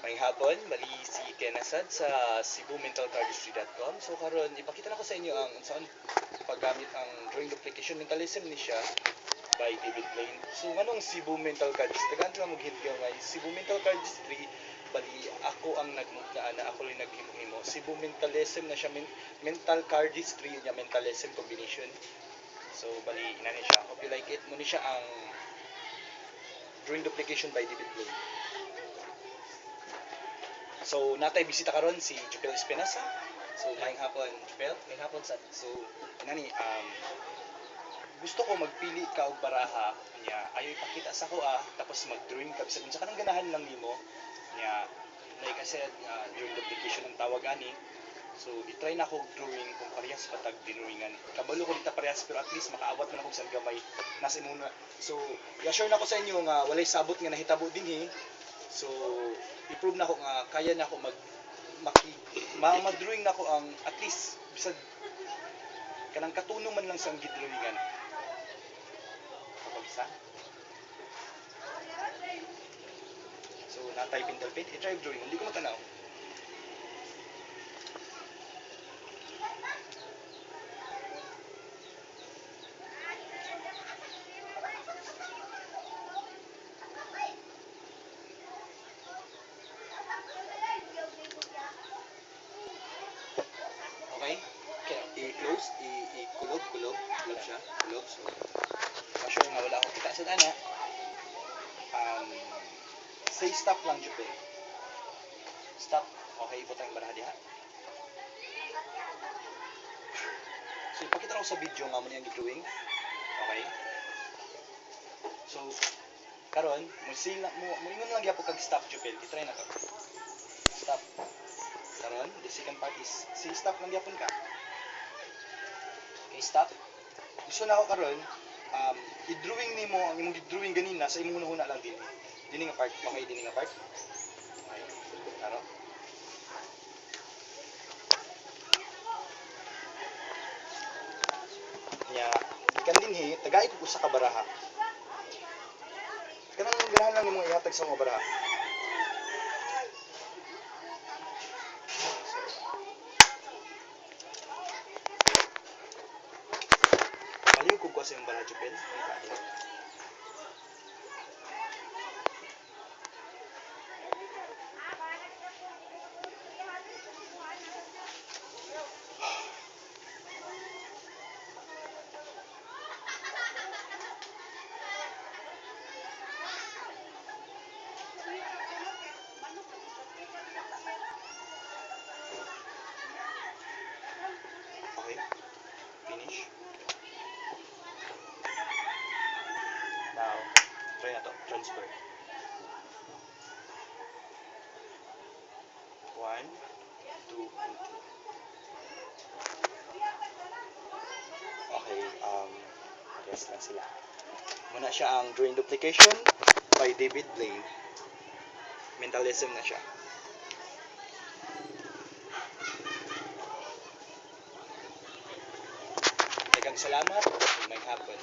Ngayong hapon, mali si Kenasad sa cebumentalcardistry.com. So karon ipakita na ko sa inyo ang saan paggamit ang drawing duplication mentalism ni siya by David Blaine. So anong Cebu Mental Cardistry? Tagaan lang mag-hint ka may Cebu Mental Cardistry, bali ako ang nagmugdaan na ako rin naghimo. Cebu Mentalism na siya, mental cardistry niya, mentalism combination. So bali ina ni siya. Hope you like it. Muna siya ang drawing duplication by David Blaine. So, natay bisita karon si Jupel Espinosa. So, ngayong hapon, Jupel, ngayong hapon sa. So, nani, gusto ko magpili ka og baraha niya. Ayo ipakita sa ko tapos mag-drawing ka bisag unsa kanang ganahan lang nimo niya. Like I said, drawing duplication ang tawag ani. So, i-try na ko drawing kung parehas patag dinrawingan. Kabalo ko dita parehas pero at least makaabot man ako sa gamay nasa imuna. So, i-assure na ko sa inyo nga walay sabot nga nahitabo dinhi. So, i-prove na ko nga kaya na ako ma-drawing na ko ang at least bisag kanang katuno man lang sa gidrawingan. Kapag isa. So, natay pintel pen, i-try drawing. Hindi ko matanaw. Okay? I-close, i-kulog siya. Kulog. So, pa-sure nga wala akong kita sa dana. Say stop lang, Jupel. Stop. Okay, ibutang baraha diha. So, ipakita ko sa video nga mo niyang gidrawing. Okay? So, karon, mo ingon lang gyapon kag stop, Jupel. I-try na to. Stop. Karon, the second part is say stop lang gyapon ka. Okay, stop. Gusto na ako karon, i-drawing nimo ang imong gidrawing ganina sa imong hunahuna lang din. Dini nga part. Okay, dini nga part. Okay. Karo. Nya, gikan dinhi, tagay ko sa kabaraha. Kanang ganahan lang imong ihatag sa mga baraha. Maliw ko sa yung baraha, Jupel. Okay. Finish. Now, try na to. Transfer. 1, 2, and 3. Okay, rest lang sila. Muna siya ang drawing duplication by David Blaine. Mentalism na siya. Daghang salamat. May hapon.